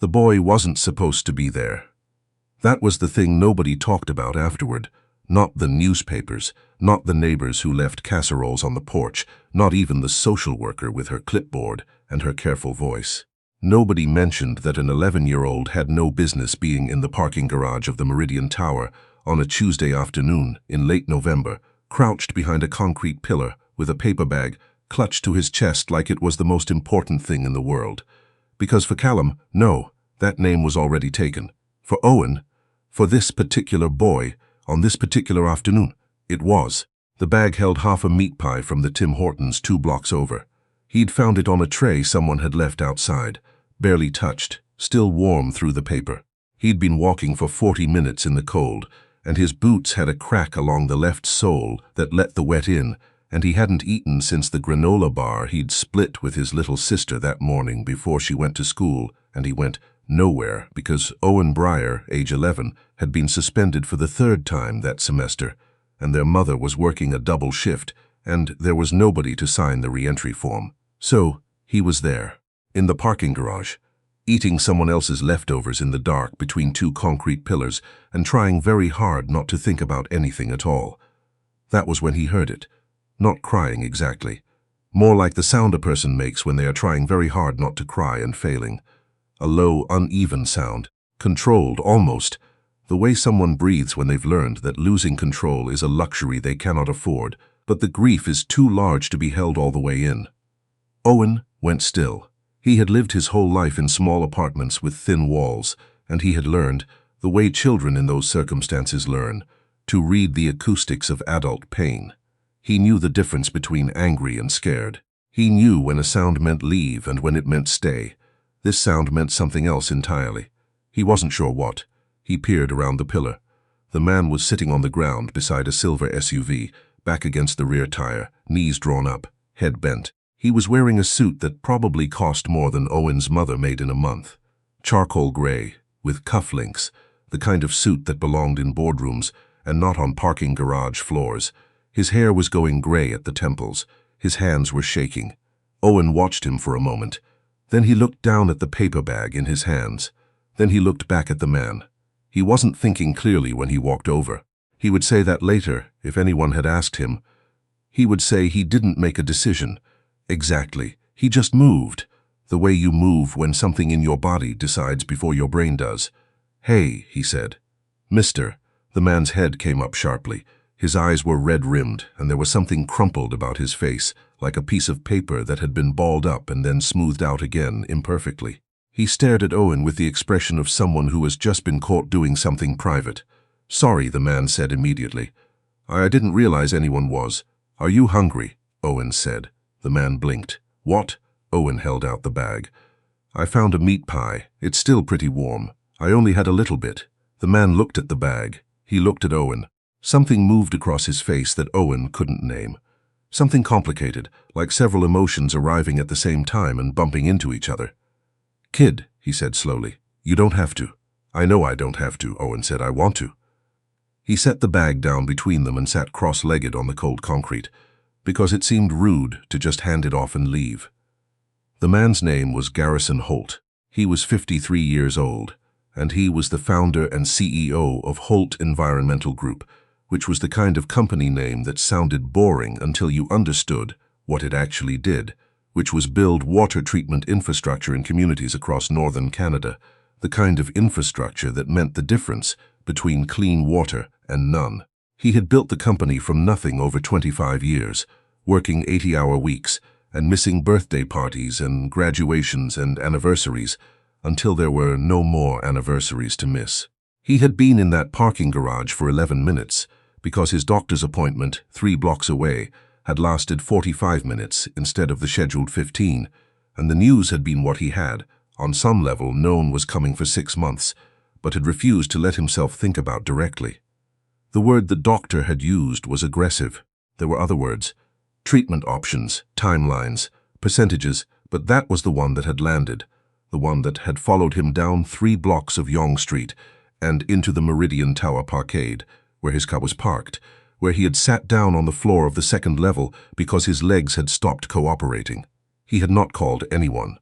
The boy wasn't supposed to be there. That was the thing nobody talked about afterward. Not the newspapers, not the neighbors who left casseroles on the porch, not even the social worker with her clipboard and her careful voice. Nobody mentioned that an 11-year-old had no business being in the parking garage of the Meridian Tower on a Tuesday afternoon in late November, crouched behind a concrete pillar with a paper bag clutched to his chest like it was the most important thing in the world. Because for Callum, no, that name was already taken. For Owen, for this particular boy, on this particular afternoon, it was. The bag held half a meat pie from the Tim Hortons 2 blocks over. He'd found it on a tray someone had left outside, barely touched, still warm through the paper. He'd been walking for 40 minutes in the cold, and his boots had a crack along the left sole that let the wet in, and he hadn't eaten since the granola bar he'd split with his little sister that morning before she went to school, and he went nowhere because Owen Breyer, age 11, had been suspended for the 3rd time that semester, and their mother was working a double shift, and there was nobody to sign the re-entry form. So he was there, in the parking garage, eating someone else's leftovers in the dark between 2 concrete pillars and trying very hard not to think about anything at all. That was when he heard it. Not crying exactly. More like the sound a person makes when they are trying very hard not to cry and failing. A low, uneven sound, controlled almost, the way someone breathes when they've learned that losing control is a luxury they cannot afford, but the grief is too large to be held all the way in. Owen went still. He had lived his whole life in small apartments with thin walls, and he had learned, the way children in those circumstances learn, to read the acoustics of adult pain. He knew the difference between angry and scared. He knew when a sound meant leave and when it meant stay. This sound meant something else entirely. He wasn't sure what. He peered around the pillar. The man was sitting on the ground beside a silver SUV, back against the rear tire, knees drawn up, head bent. He was wearing a suit that probably cost more than Owen's mother made in a month. Charcoal gray, with cufflinks, the kind of suit that belonged in boardrooms and not on parking garage floors. His hair was going gray at the temples. His hands were shaking. Owen watched him for a moment. Then he looked down at the paper bag in his hands. Then he looked back at the man. He wasn't thinking clearly when he walked over. He would say that later, if anyone had asked him. He would say he didn't make a decision. Exactly. He just moved. The way you move when something in your body decides before your brain does. "Hey," he said. "Mister." The man's head came up sharply. His eyes were red-rimmed, and there was something crumpled about his face, like a piece of paper that had been balled up and then smoothed out again imperfectly. He stared at Owen with the expression of someone who has just been caught doing something private. "Sorry," the man said immediately. "I didn't realize anyone was. Are you hungry?" Owen said. The man blinked. "What?" Owen held out the bag. "I found a meat pie. It's still pretty warm. I only had a little bit." The man looked at the bag. He looked at Owen. Something moved across his face that Owen couldn't name. Something complicated, like several emotions arriving at the same time and bumping into each other. "Kid," he said slowly, "you don't have to." "I know I don't have to," Owen said. "I want to." He set the bag down between them and sat cross-legged on the cold concrete, because it seemed rude to just hand it off and leave. The man's name was Garrison Holt. He was 53 years old, and he was the founder and CEO of Holt Environmental Group, which was the kind of company name that sounded boring until you understood what it actually did, which was build water treatment infrastructure in communities across northern Canada, the kind of infrastructure that meant the difference between clean water and none. He had built the company from nothing over 25 years, working 80-hour weeks and missing birthday parties and graduations and anniversaries until there were no more anniversaries to miss. He had been in that parking garage for 11 minutes because his doctor's appointment 3 blocks away had lasted 45 minutes instead of the scheduled 15, and the news had been what he had, on some level, known was coming for 6 months, but had refused to let himself think about directly. The word the doctor had used was aggressive. There were other words. Treatment options, timelines, percentages, but that was the one that had landed, the one that had followed him down 3 blocks of Yonge Street and into the Meridian Tower Parkade, where his car was parked, where he had sat down on the floor of the 2nd level because his legs had stopped cooperating. He had not called anyone.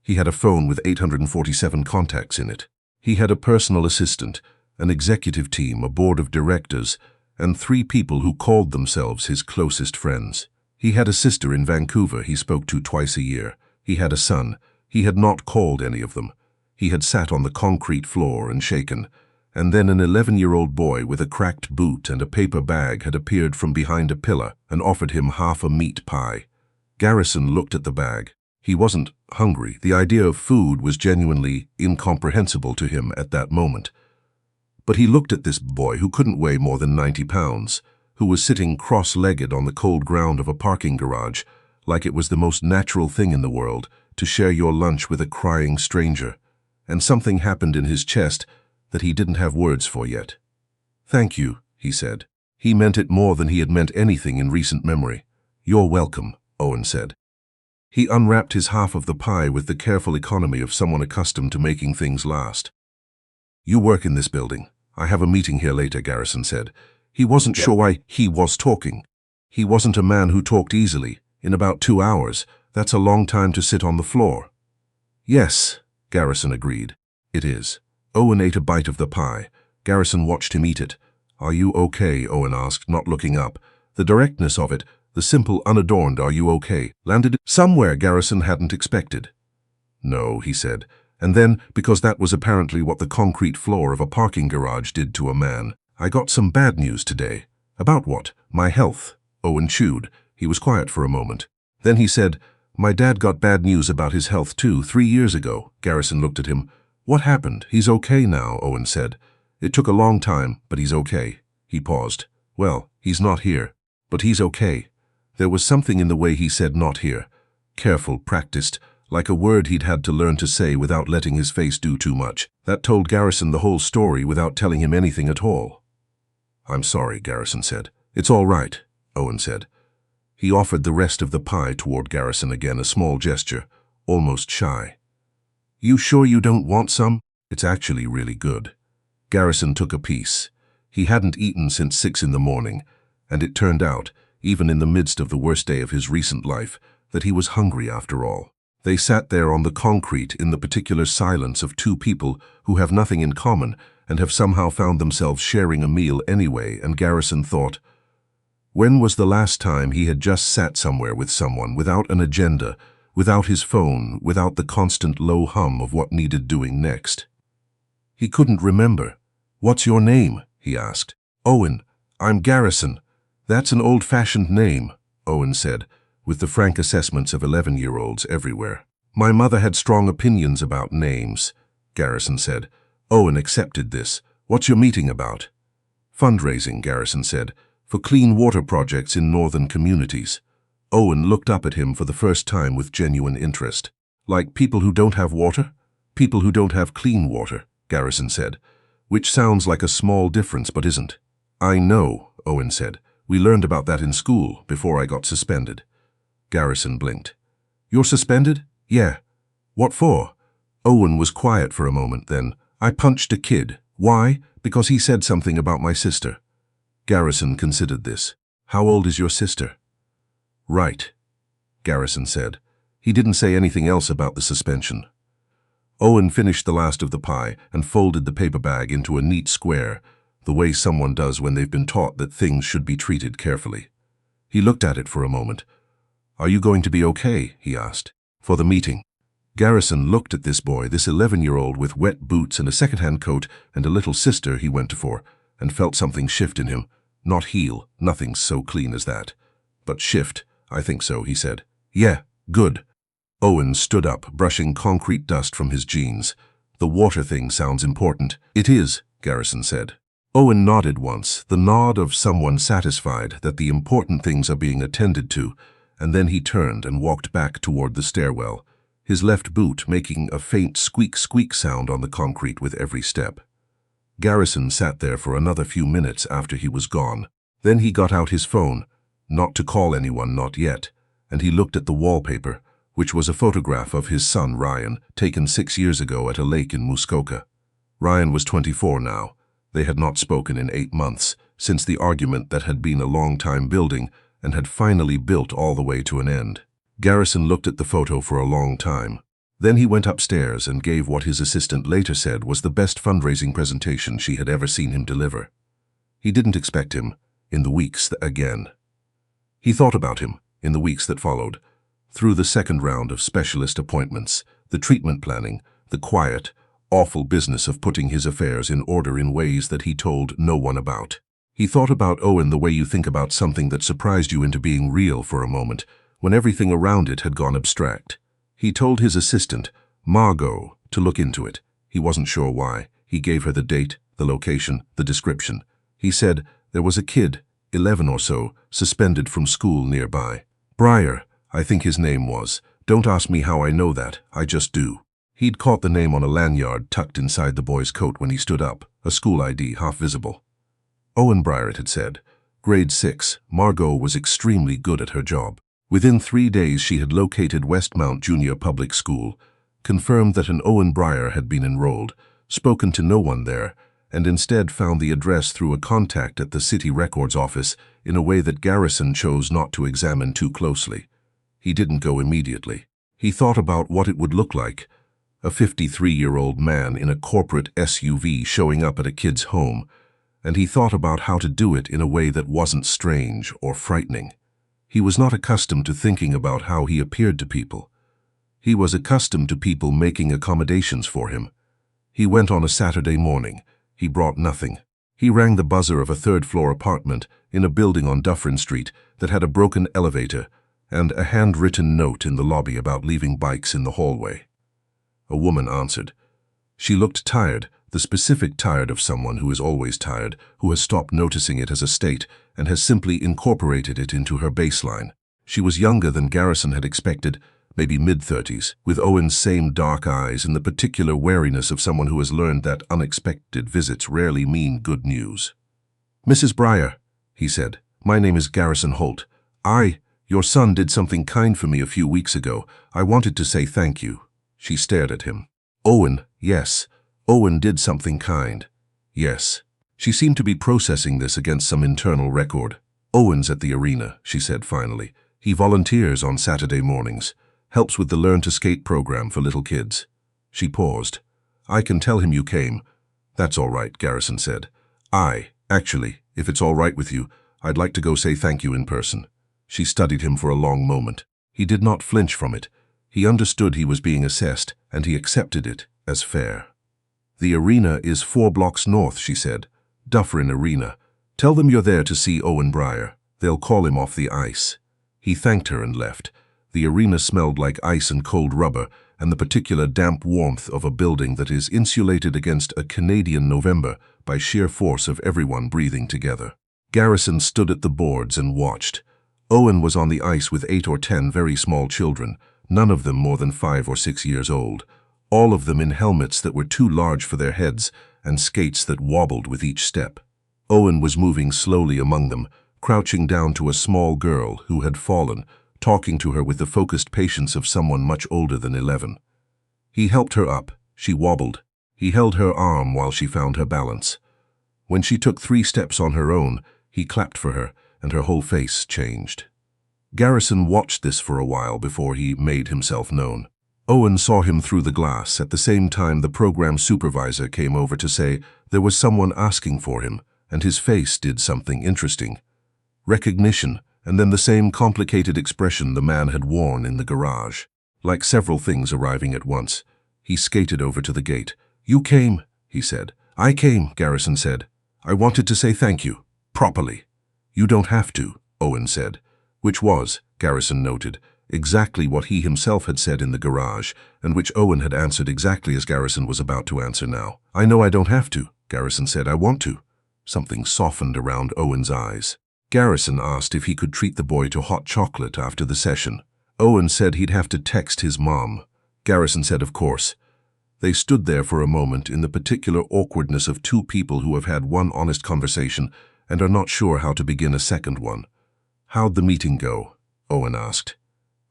He had a phone with 847 contacts in it. He had a personal assistant, an executive team, a board of directors, and 3 people who called themselves his closest friends. He had a sister in Vancouver he spoke to twice a year. He had a son. He had not called any of them. He had sat on the concrete floor and shaken, and then an 11-year-old boy with a cracked boot and a paper bag had appeared from behind a pillar and offered him half a meat pie. Garrison looked at the bag. He wasn't hungry. The idea of food was genuinely incomprehensible to him at that moment. But he looked at this boy who couldn't weigh more than 90 pounds, who was sitting cross-legged on the cold ground of a parking garage, like it was the most natural thing in the world to share your lunch with a crying stranger. And something happened in his chest that he didn't have words for yet. "Thank you," he said. He meant it more than he had meant anything in recent memory. "You're welcome," Owen said. He unwrapped his half of the pie with the careful economy of someone accustomed to making things last. "You work in this building. I have a meeting here later," Garrison said. He wasn't sure why he was talking. He wasn't a man who talked easily. In about 2 hours, that's a long time to sit on the floor. "Yes," Garrison agreed. "It is." Owen ate a bite of the pie. Garrison watched him eat it. "Are you okay?" Owen asked, not looking up. The directness of it, the simple, unadorned "are you okay?" landed somewhere Garrison hadn't expected. "No," he said. And then, because that was apparently what the concrete floor of a parking garage did to a man, "I got some bad news today." "About what?" "My health." Owen chewed. He was quiet for a moment. Then he said, "My dad got bad news about his health too, 3 years ago." Garrison looked at him. "What happened?" "He's okay now," Owen said. "It took a long time, but he's okay." He paused. "Well, he's not here, but he's okay." There was something in the way he said "not here." Careful, practiced, like a word he'd had to learn to say without letting his face do too much. That told Garrison the whole story without telling him anything at all. "I'm sorry," Garrison said. "It's all right," Owen said. He offered the rest of the pie toward Garrison again, a small gesture, almost shy. "You sure you don't want some? It's actually really good." Garrison took a piece. He hadn't eaten since 6 in the morning, and it turned out, even in the midst of the worst day of his recent life, that he was hungry after all. They sat there on the concrete in the particular silence of 2 people who have nothing in common and have somehow found themselves sharing a meal anyway, and Garrison thought, when was the last time he had just sat somewhere with someone without an agenda, without his phone, without the constant low hum of what needed doing next? He couldn't remember. "What's your name?" he asked. "Owen. I'm Garrison." "That's an old-fashioned name," Owen said, with the frank assessments of 11-year-olds everywhere. "My mother had strong opinions about names," Garrison said. Owen accepted this. "What's your meeting about?" "Fundraising," Garrison said, "for clean water projects in northern communities." Owen looked up at him for the first time with genuine interest. "Like people who don't have water?" "People who don't have clean water," Garrison said, "which sounds like a small difference but isn't." "I know," Owen said. "We learned about that in school before I got suspended." Garrison blinked. "You're suspended?" "Yeah." "What for?" Owen was quiet for a moment, then, "I punched a kid." "Why?" "Because he said something about my sister." Garrison considered this. "How old is your sister?" "Right," Garrison said. He didn't say anything else about the suspension. Owen finished the last of the pie and folded the paper bag into a neat square, the way someone does when they've been taught that things should be treated carefully. He looked at it for a moment. "Are you going to be okay?" he asked. "For the meeting." Garrison looked at this boy, this 11-year-old with wet boots and a second-hand coat and a little sister he went for, and felt something shift in him. Not heal, nothing's so clean as that. But shift, "I think so," he said. "Yeah, good." Owen stood up, brushing concrete dust from his jeans. "The water thing sounds important." "It is," Garrison said. Owen nodded once, the nod of someone satisfied that the important things are being attended to, and then he turned and walked back toward the stairwell, his left boot making a faint squeak-squeak sound on the concrete with every step. Garrison sat there for another few minutes after he was gone. Then he got out his phone, not to call anyone, not yet, and he looked at the wallpaper, which was a photograph of his son Ryan, taken 6 years ago at a lake in Muskoka. Ryan was 24 now. They had not spoken in 8 months, since the argument that had been a long time building and had finally built all the way to an end. Garrison looked at the photo for a long time. Then he went upstairs and gave what his assistant later said was the best fundraising presentation she had ever seen him deliver. He didn't expect him in the weeks again. He thought about him in the weeks that followed, through the second round of specialist appointments, the treatment planning, the quiet, awful business of putting his affairs in order in ways that he told no one about. He thought about Owen the way you think about something that surprised you into being real for a moment, when everything around it had gone abstract. He told his assistant, Margot, to look into it. He wasn't sure why. He gave her the date, the location, the description. He said there was a kid, 11 or so, suspended from school nearby. Breyer, I think his name was. Don't ask me how I know that, I just do. He'd caught the name on a lanyard tucked inside the boy's coat when he stood up, a school ID half visible. Owen Breyer, it had said. Grade 6, Margot was extremely good at her job. Within 3 days she had located Westmount Junior Public School, confirmed that an Owen Breyer had been enrolled, spoken to no one there, and instead found the address through a contact at the city records office in a way that Garrison chose not to examine too closely. He didn't go immediately. He thought about what it would look like, a 53-year-old man in a corporate SUV showing up at a kid's home, and he thought about how to do it in a way that wasn't strange or frightening. He was not accustomed to thinking about how he appeared to people. He was accustomed to people making accommodations for him. He went on a Saturday morning. He brought nothing. He rang the buzzer of a third-floor apartment in a building on Dufferin Street that had a broken elevator and a handwritten note in the lobby about leaving bikes in the hallway. A woman answered. She looked tired, the specific tired of someone who is always tired, who has stopped noticing it as a state and has simply incorporated it into her baseline. She was younger than Garrison had expected, maybe mid-30s, with Owen's same dark eyes and the particular wariness of someone who has learned that unexpected visits rarely mean good news. Mrs. Breyer, he said, my name is Garrison Holt. Your son did something kind for me a few weeks ago. I wanted to say thank you. She stared at him. Owen, yes. Owen did something kind. Yes. She seemed to be processing this against some internal record. Owen's at the arena, she said finally. He volunteers on Saturday mornings. Helps with the Learn to Skate program for little kids. She paused. I can tell him you came. That's all right, Garrison said. Actually, if it's all right with you, I'd like to go say thank you in person. She studied him for a long moment. He did not flinch from it. He understood he was being assessed, and he accepted it as fair. The arena is 4 blocks north, she said. Dufferin Arena. Tell them you're there to see Owen Breyer. They'll call him off the ice. He thanked her and left. The arena smelled like ice and cold rubber and the particular damp warmth of a building that is insulated against a Canadian November by sheer force of everyone breathing together. Garrison stood at the boards and watched. Owen was on the ice with 8 or 10 very small children, none of them more than 5 or 6 years old, all of them in helmets that were too large for their heads and skates that wobbled with each step. Owen was moving slowly among them, crouching down to a small girl who had fallen, talking to her with the focused patience of someone much older than 11. He helped her up. She wobbled. He held her arm while she found her balance. When she took 3 steps on her own, he clapped for her, and her whole face changed. Garrison watched this for a while before he made himself known. Owen saw him through the glass. At the same time, the program supervisor came over to say there was someone asking for him, and his face did something interesting. Recognition, and then the same complicated expression the man had worn in the garage. Like several things arriving at once, he skated over to the gate. You came, he said. I came, Garrison said. I wanted to say thank you. Properly. You don't have to, Owen said. Which was, Garrison noted, exactly what he himself had said in the garage, and which Owen had answered exactly as Garrison was about to answer now. I know I don't have to, Garrison said. I want to. Something softened around Owen's eyes. Garrison asked if he could treat the boy to hot chocolate after the session. Owen said he'd have to text his mom. Garrison said of course. They stood there for a moment in the particular awkwardness of 2 people who have had one honest conversation and are not sure how to begin a second one. How'd the meeting go? Owen asked.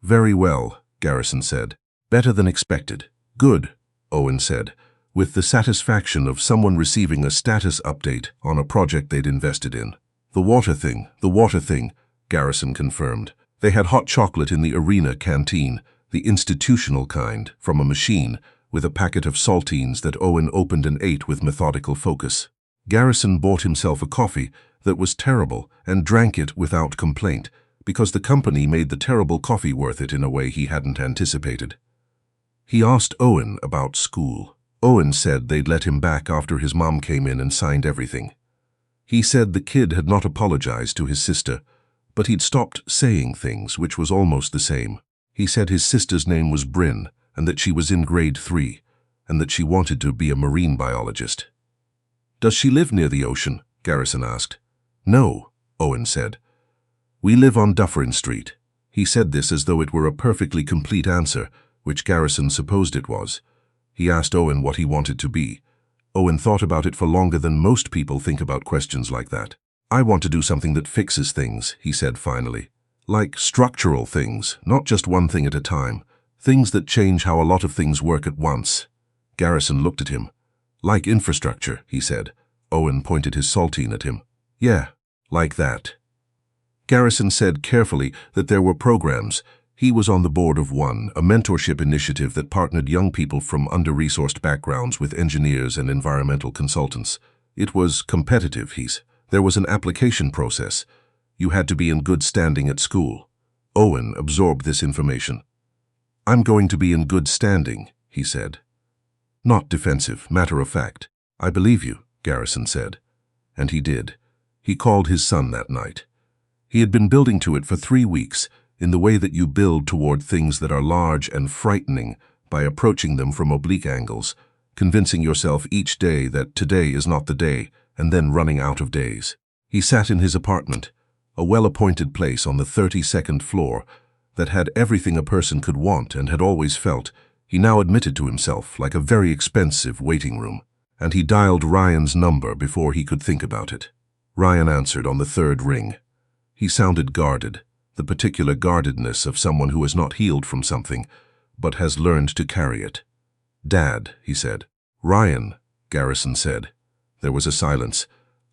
Very well, Garrison said. Better than expected. Good, Owen said, with the satisfaction of someone receiving a status update on a project they'd invested in. The water thing, Garrison confirmed. They had hot chocolate in the arena canteen. the institutional kind, from a machine, with a packet of saltines that Owen opened and ate with methodical focus. Garrison bought himself a coffee that was terrible and drank it without complaint, because the company made the terrible coffee worth it in a way he hadn't anticipated. He asked Owen about school. Owen said they'd let him back after his mom came in and signed everything. He said the kid had not apologized to his sister, but he'd stopped saying things, which was almost the same. He said his sister's name was Bryn, and that she was in grade 3, and that she wanted to be a marine biologist. "Does she live near the ocean?" Garrison asked. "No," Owen said. "We live on Dufferin Street." He said this as though it were a perfectly complete answer, which Garrison supposed it was. He asked Owen what he wanted to be. Owen thought about it for longer than most people think about questions like that. "I want to do something that fixes things," he said finally. "Like structural things, not just one thing at a time. Things that change how a lot of things work at once." Garrison looked at him. "Like infrastructure," he said. Owen pointed his saltine at him. "Yeah, like that." Garrison said carefully that there were programs. He was on the board of one, a mentorship initiative that partnered young people from under-resourced backgrounds with engineers and environmental consultants. It was competitive, There was an application process. You had to be in good standing at school. Owen absorbed this information. "I'm going to be in good standing," he said. Not defensive, matter of fact. "I believe you," Garrison said. And he did. He called his son that night. He had been building to it for 3 weeks, in the way that you build toward things that are large and frightening by approaching them from oblique angles, convincing yourself each day that today is not the day, and then running out of days. He sat in his apartment, a well-appointed place on the 32nd floor that had everything a person could want and had always felt, he now admitted to himself, like a very expensive waiting room. And he dialed Ryan's number before he could think about it. Ryan answered on the 3rd ring. He sounded guarded, the particular guardedness of someone who has not healed from something, but has learned to carry it. "Dad," he said. "Ryan," Garrison said. There was a silence.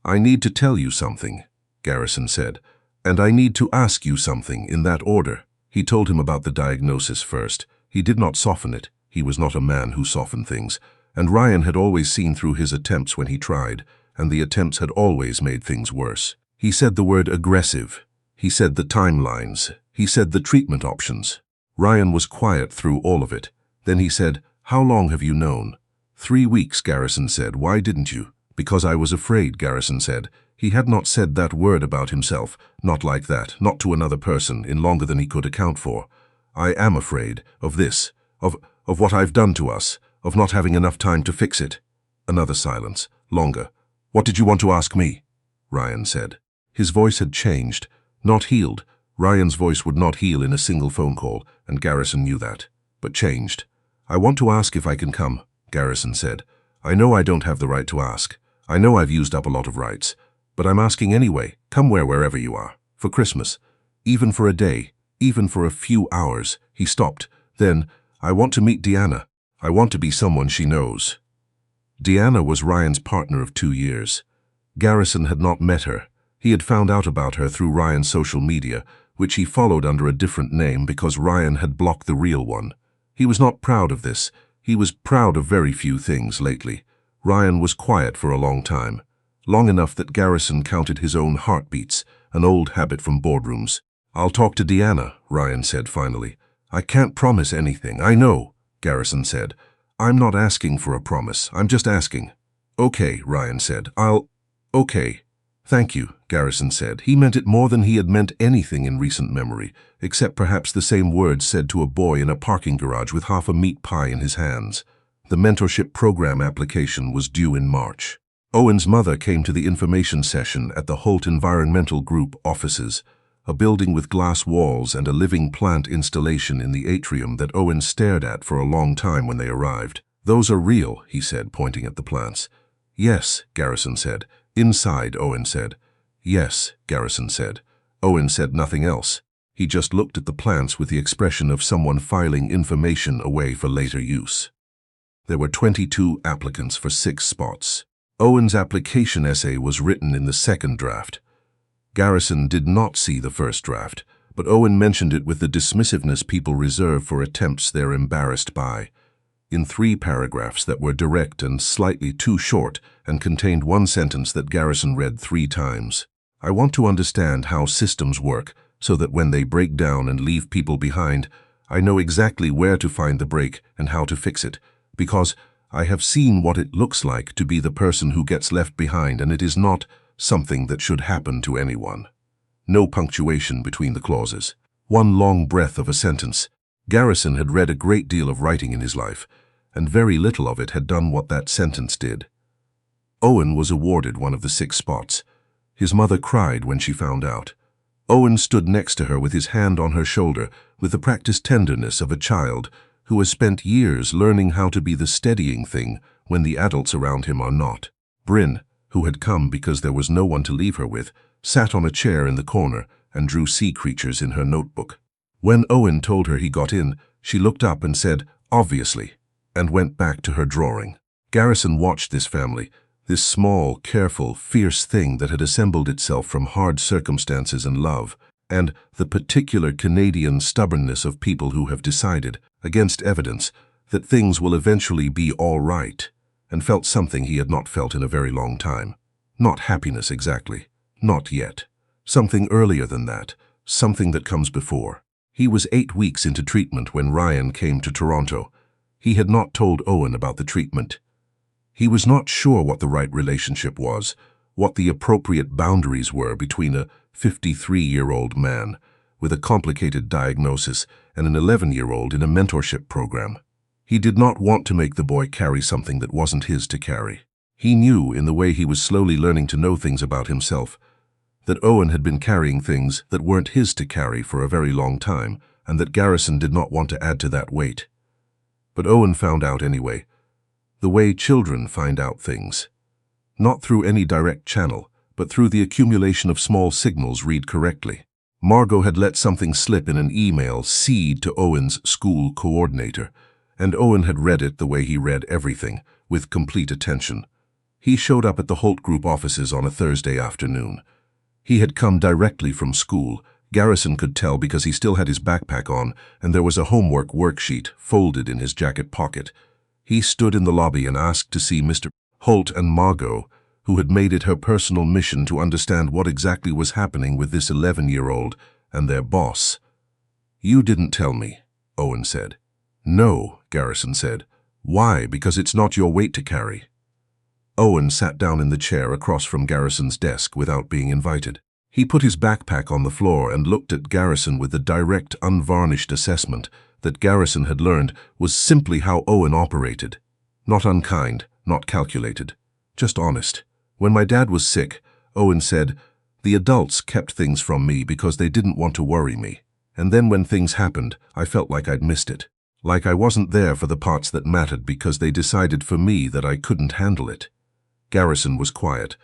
"I need to tell you something," Garrison said, "and I need to ask you something in that order." He told him about the diagnosis first. He did not soften it. He was not a man who softened things. And Ryan had always seen through his attempts when he tried, and the attempts had always made things worse. He said the word aggressive. He said the timelines. He said the treatment options. Ryan was quiet through all of it. Then he said, "How long have you known?" 3 weeks, Garrison said. "Why didn't you?" "Because I was afraid," Garrison said. He had not said that word about himself, not like that, not to another person, in longer than he could account for. "I am afraid of this, of what I've done to us, of not having enough time to fix it." Another silence, longer. "What did you want to ask me?" Ryan said. His voice had changed, not healed. Ryan's voice would not heal in a single phone call, and Garrison knew that, but changed. "I want to ask if I can come," Garrison said. "I know I don't have the right to ask. I know I've used up a lot of rights. But I'm asking anyway. Come wherever you are. For Christmas. Even for a day. Even for a few hours." He stopped. Then, "I want to meet Deanna. I want to be someone she knows." Deanna was Ryan's partner of 2 years. Garrison had not met her. He had found out about her through Ryan's social media, which he followed under a different name because Ryan had blocked the real one. He was not proud of this. He was proud of very few things lately. Ryan was quiet for a long time. Long enough that Garrison counted his own heartbeats, an old habit from boardrooms. "I'll talk to Deanna," Ryan said finally. "I can't promise anything, I know," Garrison said. "I'm not asking for a promise, I'm just asking." "Okay," Ryan said. Okay. "Thank you," Garrison said. He meant it more than he had meant anything in recent memory, except perhaps the same words said to a boy in a parking garage with half a meat pie in his hands. The mentorship program application was due in March. Owen's mother came to the information session at the Holt Environmental Group offices, a building with glass walls and a living plant installation in the atrium that Owen stared at for a long time when they arrived. "Those are real," he said, pointing at the plants. "Yes," Garrison said. "Inside," Owen said. "Yes," Garrison said. Owen said nothing else. He just looked at the plants with the expression of someone filing information away for later use. There were 22 applicants for 6 spots. Owen's application essay was written in the second draft. Garrison did not see the first draft, but Owen mentioned it with the dismissiveness people reserve for attempts they're embarrassed by. In 3 paragraphs that were direct and slightly too short and contained one sentence that Garrison read 3 times. I want to understand how systems work so that when they break down and leave people behind, I know exactly where to find the break and how to fix it, because I have seen what it looks like to be the person who gets left behind, and it is not something that should happen to anyone. No punctuation between the clauses. One long breath of a sentence. Garrison had read a great deal of writing in his life, and very little of it had done what that sentence did. Owen was awarded one of the 6 spots. His mother cried when she found out. Owen stood next to her with his hand on her shoulder, with the practiced tenderness of a child who has spent years learning how to be the steadying thing when the adults around him are not. Bryn, who had come because there was no one to leave her with, sat on a chair in the corner and drew sea creatures in her notebook. When Owen told her he got in, she looked up and said, "Obviously," and went back to her drawing. Garrison watched this family, this small, careful, fierce thing that had assembled itself from hard circumstances and love, and the particular Canadian stubbornness of people who have decided, against evidence, that things will eventually be all right, and felt something he had not felt in a very long time. Not happiness exactly. Not yet. Something earlier than that. Something that comes before. He was 8 weeks into treatment when Ryan came to Toronto. He had not told Owen about the treatment. He was not sure what the right relationship was, what the appropriate boundaries were between a 53-year-old man with a complicated diagnosis and an 11-year-old in a mentorship program. He did not want to make the boy carry something that wasn't his to carry. He knew, in the way he was slowly learning to know things about himself, that Owen had been carrying things that weren't his to carry for a very long time, and that Garrison did not want to add to that weight. But Owen found out anyway, the way children find out things. Not through any direct channel, but through the accumulation of small signals read correctly. Margot had let something slip in an email seed to Owen's school coordinator, and Owen had read it the way he read everything, with complete attention. He showed up at the Holt Group offices on a Thursday afternoon. He had come directly from school. Garrison could tell because he still had his backpack on, and there was a homework worksheet folded in his jacket pocket. He stood in the lobby and asked to see Mr. Holt and Margot, who had made it her personal mission to understand what exactly was happening with this 11-year-old and their boss. "You didn't tell me," Owen said. "No," Garrison said. "Why? Because it's not your weight to carry." Owen sat down in the chair across from Garrison's desk without being invited. He put his backpack on the floor and looked at Garrison with the direct, unvarnished assessment that Garrison had learned was simply how Owen operated. Not unkind, not calculated, just honest. "When my dad was sick," Owen said, "the adults kept things from me because they didn't want to worry me. And then when things happened, I felt like I'd missed it. Like I wasn't there for the parts that mattered because they decided for me that I couldn't handle it." Garrison was quiet.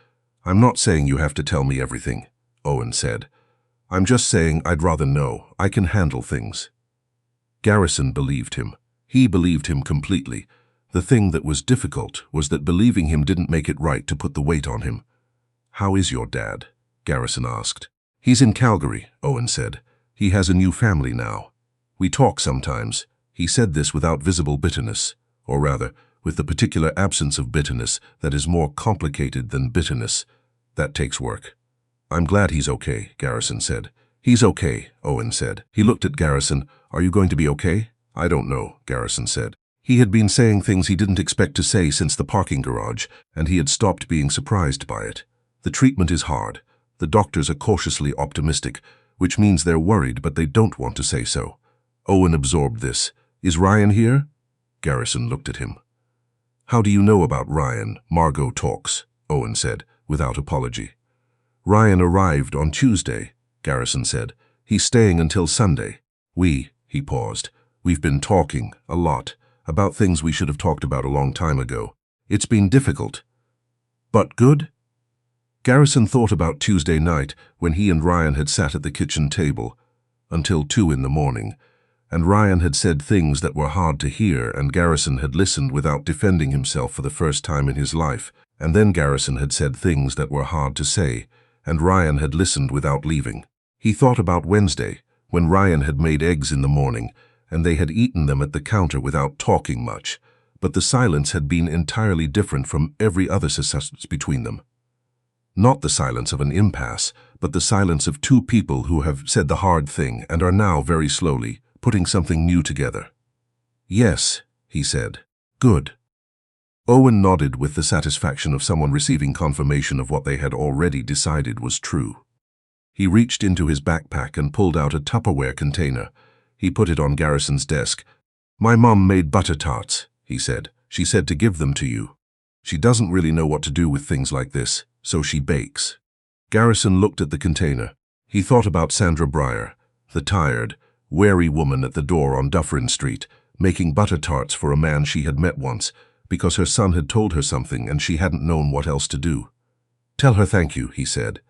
"I'm not saying you have to tell me everything," Owen said. "I'm just saying I'd rather know. I can handle things." Garrison believed him. He believed him completely. The thing that was difficult was that believing him didn't make it right to put the weight on him. "How is your dad?" Garrison asked. "He's in Calgary," Owen said. "He has a new family now. We talk sometimes." He said this without visible bitterness, or rather, with the particular absence of bitterness that is more complicated than bitterness. That takes work. "I'm glad he's okay," Garrison said. "He's okay," Owen said. He looked at Garrison. "Are you going to be okay?" "I don't know," Garrison said. He had been saying things he didn't expect to say since the parking garage, and he had stopped being surprised by it. "The treatment is hard. The doctors are cautiously optimistic, which means they're worried, but they don't want to say so." Owen absorbed this. "Is Ryan here?" Garrison looked at him. "How do you know about Ryan? Margot talks," Owen said, without apology. "Ryan arrived on Tuesday," Garrison said. "He's staying until Sunday. He paused. "We've been talking, a lot, about things we should have talked about a long time ago. It's been difficult. But good?" Garrison thought about Tuesday night when he and Ryan had sat at the kitchen table until 2 in the morning, and Ryan had said things that were hard to hear, and Garrison had listened without defending himself for the first time in his life, and then Garrison had said things that were hard to say, and Ryan had listened without leaving. He thought about Wednesday, when Ryan had made eggs in the morning, and they had eaten them at the counter without talking much, but the silence had been entirely different from every other silence between them. Not the silence of an impasse, but the silence of two people who have said the hard thing and are now very slowly putting something new together. "Yes," he said. "Good." Owen nodded with the satisfaction of someone receiving confirmation of what they had already decided was true. He reached into his backpack and pulled out a Tupperware container. He put it on Garrison's desk. "My mom made butter tarts," he said. "She said to give them to you. She doesn't really know what to do with things like this, so she bakes." Garrison looked at the container. He thought about Sandra Breyer, the tired, wary woman at the door on Dufferin Street, making butter tarts for a man she had met once, because her son had told her something and she hadn't known what else to do. "Tell her thank you," he said.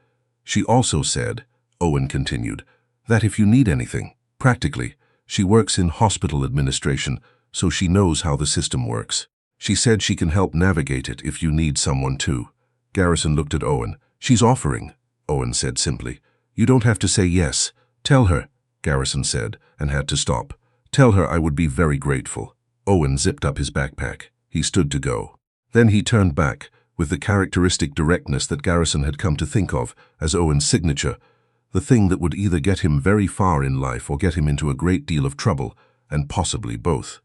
"She also said," Owen continued, "that if you need anything, practically, she works in hospital administration, so she knows how the system works. She said she can help navigate it if you need someone too." Garrison looked at Owen. "She's offering," Owen said simply. "You don't have to say yes. Tell her," Garrison said, and had to stop. "Tell her I would be very grateful." Owen zipped up his backpack. He stood to go. Then he turned back, with the characteristic directness that Garrison had come to think of as Owen's signature, the thing that would either get him very far in life or get him into a great deal of trouble, and possibly both.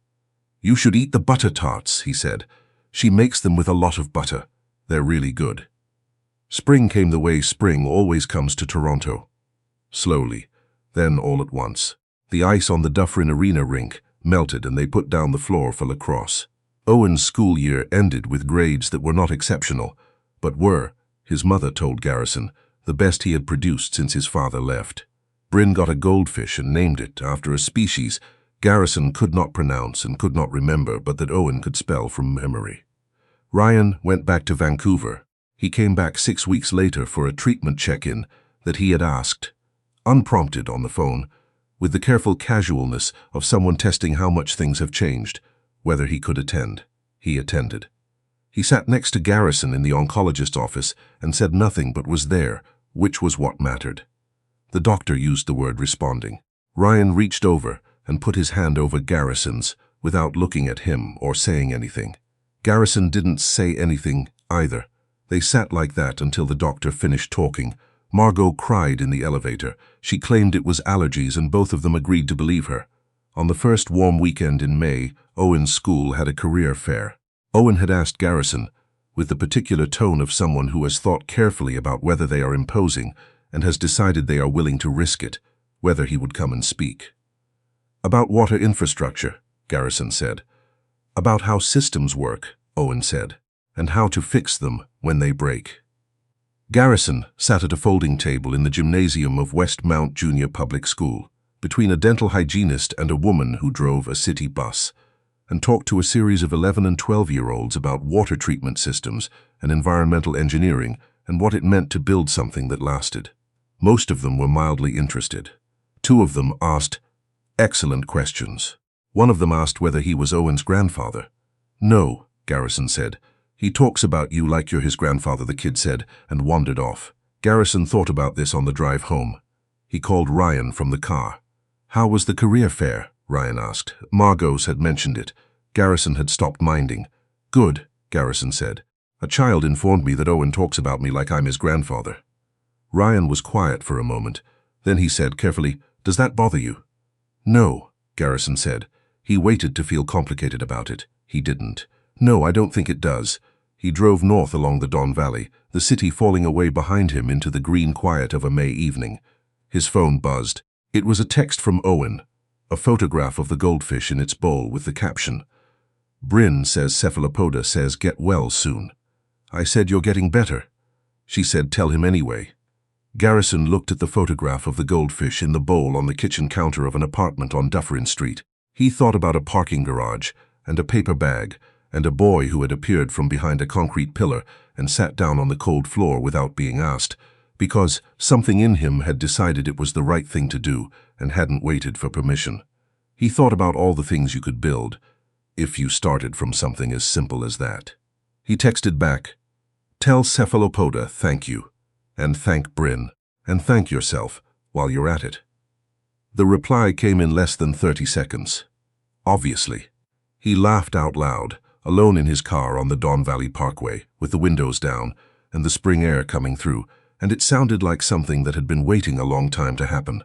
"You should eat the butter tarts," he said. "She makes them with a lot of butter. They're really good." Spring came the way spring always comes to Toronto. Slowly, then all at once. The ice on the Dufferin Arena rink melted and they put down the floor for lacrosse. Owen's school year ended with grades that were not exceptional, but were, his mother told Garrison, the best he had produced since his father left. Bryn got a goldfish and named it after a species Garrison could not pronounce and could not remember, but that Owen could spell from memory. Ryan went back to Vancouver. He came back 6 weeks later for a treatment check-in that he had asked, unprompted on the phone, with the careful casualness of someone testing how much things have changed, whether he could attend. He attended. He sat next to Garrison in the oncologist's office and said nothing but was there, which was what mattered. The doctor used the word responding. Ryan reached over and put his hand over Garrison's without looking at him or saying anything. Garrison didn't say anything either. They sat like that until the doctor finished talking. Margot cried in the elevator. She claimed it was allergies and both of them agreed to believe her. On the first warm weekend in May, Owen's school had a career fair. Owen had asked Garrison, with the particular tone of someone who has thought carefully about whether they are imposing and has decided they are willing to risk it, whether he would come and speak. "About water infrastructure," Garrison said. "About how systems work," Owen said, "and how to fix them when they break." Garrison sat at a folding table in the gymnasium of Westmount Junior Public School, between a dental hygienist and a woman who drove a city bus, and talked to a series of 11- and 12-year-olds about water treatment systems and environmental engineering and what it meant to build something that lasted. Most of them were mildly interested. 2 of them asked excellent questions. One of them asked whether he was Owen's grandfather. "No," Garrison said. "He talks about you like you're his grandfather," the kid said, and wandered off. Garrison thought about this on the drive home. He called Ryan from the car. "How was the career fair?" Ryan asked. Margot's had mentioned it. Garrison had stopped minding. "Good," Garrison said. "A child informed me that Owen talks about me like I'm his grandfather." Ryan was quiet for a moment. Then he said carefully, "Does that bother you?" "No," Garrison said. He waited to feel complicated about it. He didn't. "No, I don't think it does." He drove north along the Don Valley, the city falling away behind him into the green quiet of a May evening. His phone buzzed. It was a text from Owen, a photograph of the goldfish in its bowl with the caption, "Bryn says Cephalopoda says get well soon. I said you're getting better." She said tell him anyway. Garrison looked at the photograph of the goldfish in the bowl on the kitchen counter of an apartment on Dufferin Street. He thought about a parking garage and a paper bag and a boy who had appeared from behind a concrete pillar and sat down on the cold floor without being asked, because something in him had decided it was the right thing to do and hadn't waited for permission. He thought about all the things you could build, if you started from something as simple as that. He texted back, "Tell Cephalopoda thank you, and thank Bryn, and thank yourself while you're at it." The reply came in less than 30 seconds. Obviously. He laughed out loud, alone in his car on the Don Valley Parkway, with the windows down and the spring air coming through, and it sounded like something that had been waiting a long time to happen.